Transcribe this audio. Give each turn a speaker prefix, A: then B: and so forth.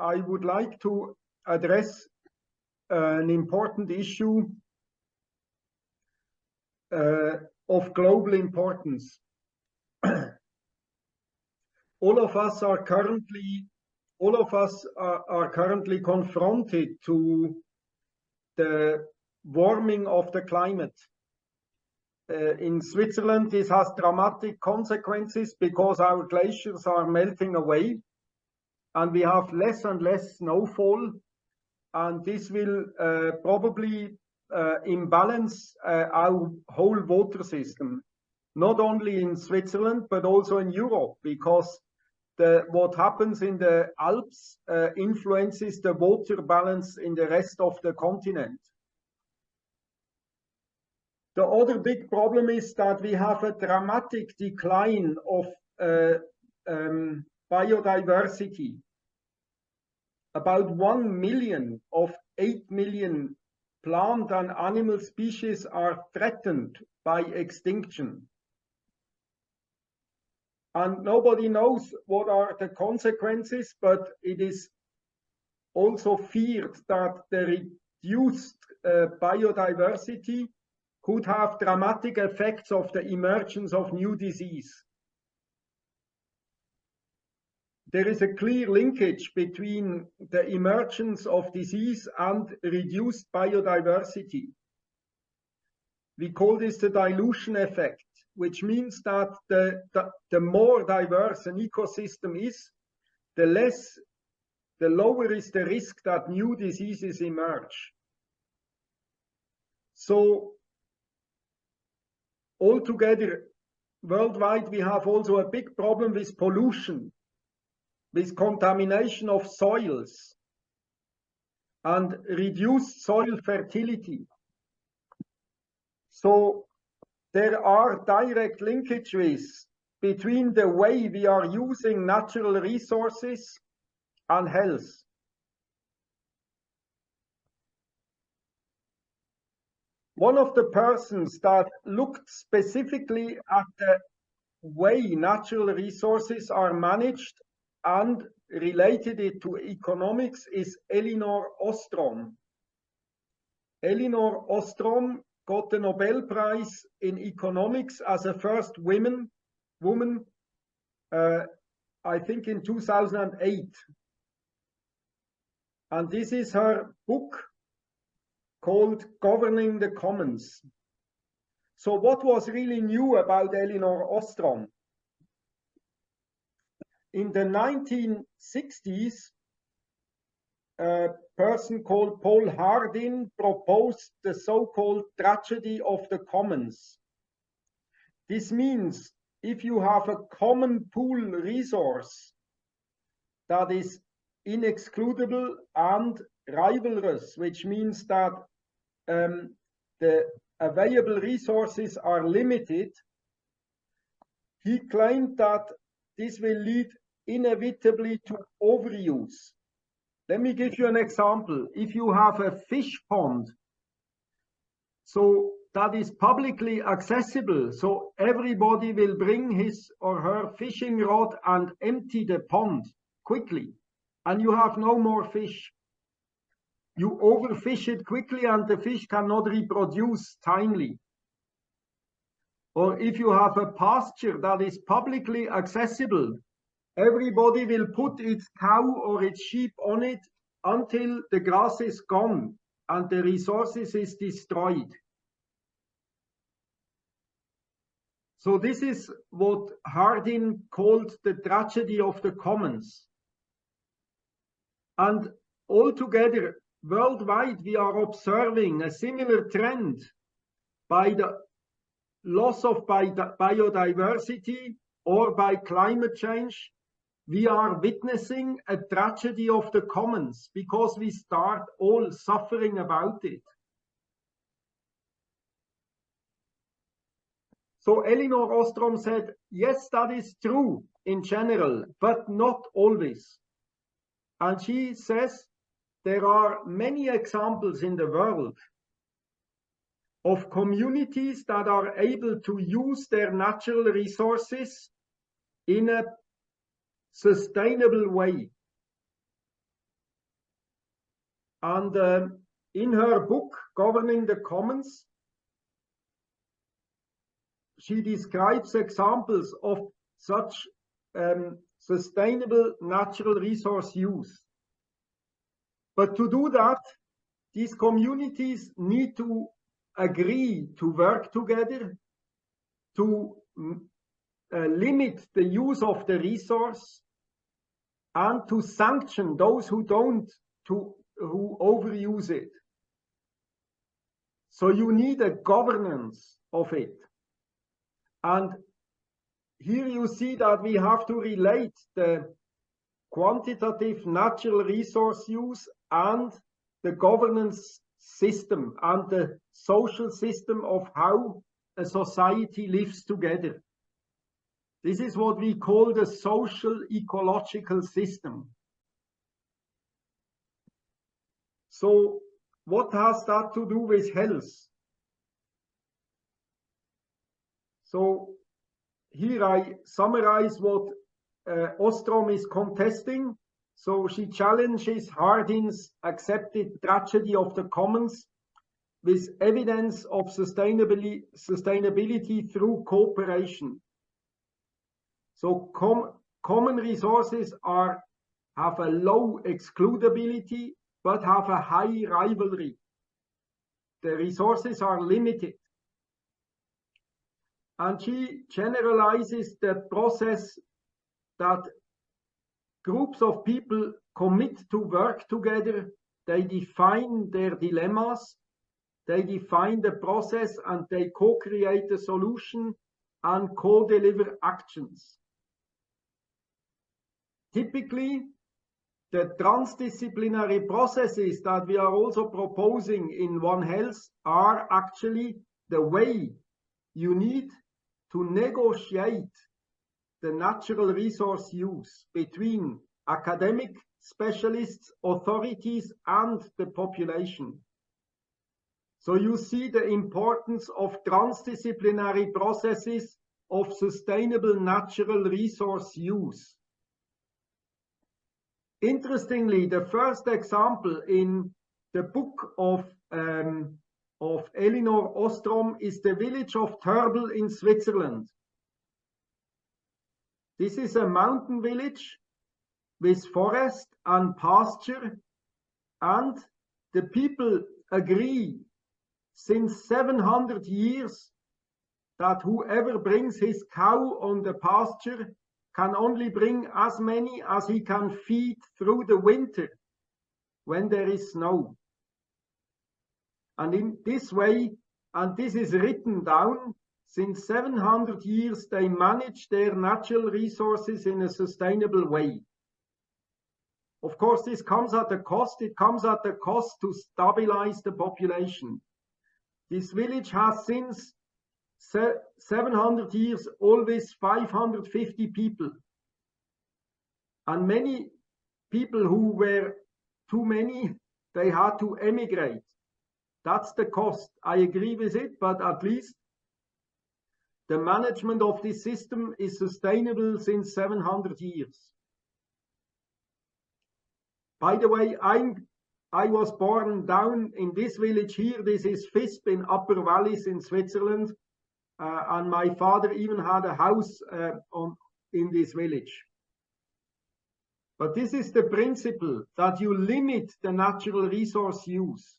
A: I would like to address an important issue of global importance. All of us are currently confronted to the warming of the climate. In Switzerland, this has dramatic consequences because our glaciers are melting away and we have less and less snowfall, and this will probably imbalance our whole water system, not only in Switzerland but also in Europe, because what happens in the Alps influences the water balance in the rest of the continent. The other big problem is that we have a dramatic decline of biodiversity. About 1 million of 8 million plant and animal species are threatened by extinction. And nobody knows what are the consequences, but it is also feared that the reduced biodiversity could have dramatic effects of the emergence of new disease. There is a clear linkage between the emergence of disease and reduced biodiversity. We call this the dilution effect, which means that the more diverse an ecosystem is, the lower is the risk that new diseases emerge. So altogether, worldwide, we have also a big problem with pollution, with contamination of soils and reduced soil fertility. So there are direct linkages between the way we are using natural resources and health. One of the persons that looked specifically at the way natural resources are managed and related it to economics is Elinor Ostrom. Elinor Ostrom got the Nobel Prize in economics as a first woman, I think in 2008. And this is her book called Governing the Commons. So what was really new about Elinor Ostrom? In the 1960s, a person called Paul Hardin proposed the so-called tragedy of the commons. This means if you have a common pool resource that is inexcludable and rivalrous, which means that the available resources are limited, he claimed that this will lead inevitably to overuse. Let me give you an example. If you have a fish pond, so that is publicly accessible, so everybody will bring his or her fishing rod and empty the pond quickly, and you have no more fish. You overfish it quickly and the fish cannot reproduce timely. Or if you have a pasture that is publicly accessible, everybody will put its cow or its sheep on it until the grass is gone and the resources is destroyed. So this is what Hardin called the tragedy of the commons. And altogether, worldwide, we are observing a similar trend by the loss of biodiversity or by climate change. We are witnessing a tragedy of the commons because we start all suffering about it. So Elinor Ostrom said, yes, that is true in general, but not always. And she says there are many examples in the world of communities that are able to use their natural resources in a sustainable way. And in her book, Governing the Commons, she describes examples of such sustainable natural resource use. But to do that, these communities need to agree to work together to limit the use of the resource and to sanction those who who overuse it. So you need a governance of it. And here you see that we have to relate the quantitative natural resource use and the governance system and the social system of how a society lives together. This is what we call the social ecological system. So what has that to do with health? So here I summarize what Ostrom is contesting. So she challenges Hardin's accepted tragedy of the commons with evidence of sustainability through cooperation. So common resources have a low excludability, but have a high rivalry. The resources are limited. And she generalizes the process that groups of people commit to work together, they define their dilemmas, they define the process, and they co-create a solution and co-deliver actions. Typically, the transdisciplinary processes that we are also proposing in One Health are actually the way you need to negotiate the natural resource use between academic specialists, authorities, and the population. So you see the importance of transdisciplinary processes of sustainable natural resource use. Interestingly, the first example in the book of Elinor Ostrom is the village of Törbel in Switzerland. This is a mountain village with forest and pasture, and the people agree since 700 years that whoever brings his cow on the pasture can only bring as many as he can feed through the winter when there is snow. And in this way, and this is written down, since 700 years they manage their natural resources in a sustainable way. Of course, this comes at a cost. It comes at the cost to stabilize the population. This village has since 700 years always 550 people. And many people who were too many, they had to emigrate. That's the cost. I agree with it, but at least the management of this system is sustainable since 700 years. By the way, I was born down in this village here. This is Visp in Upper Valleys in Switzerland. And my father even had a house in this village. But this is the principle, that you limit the natural resource use.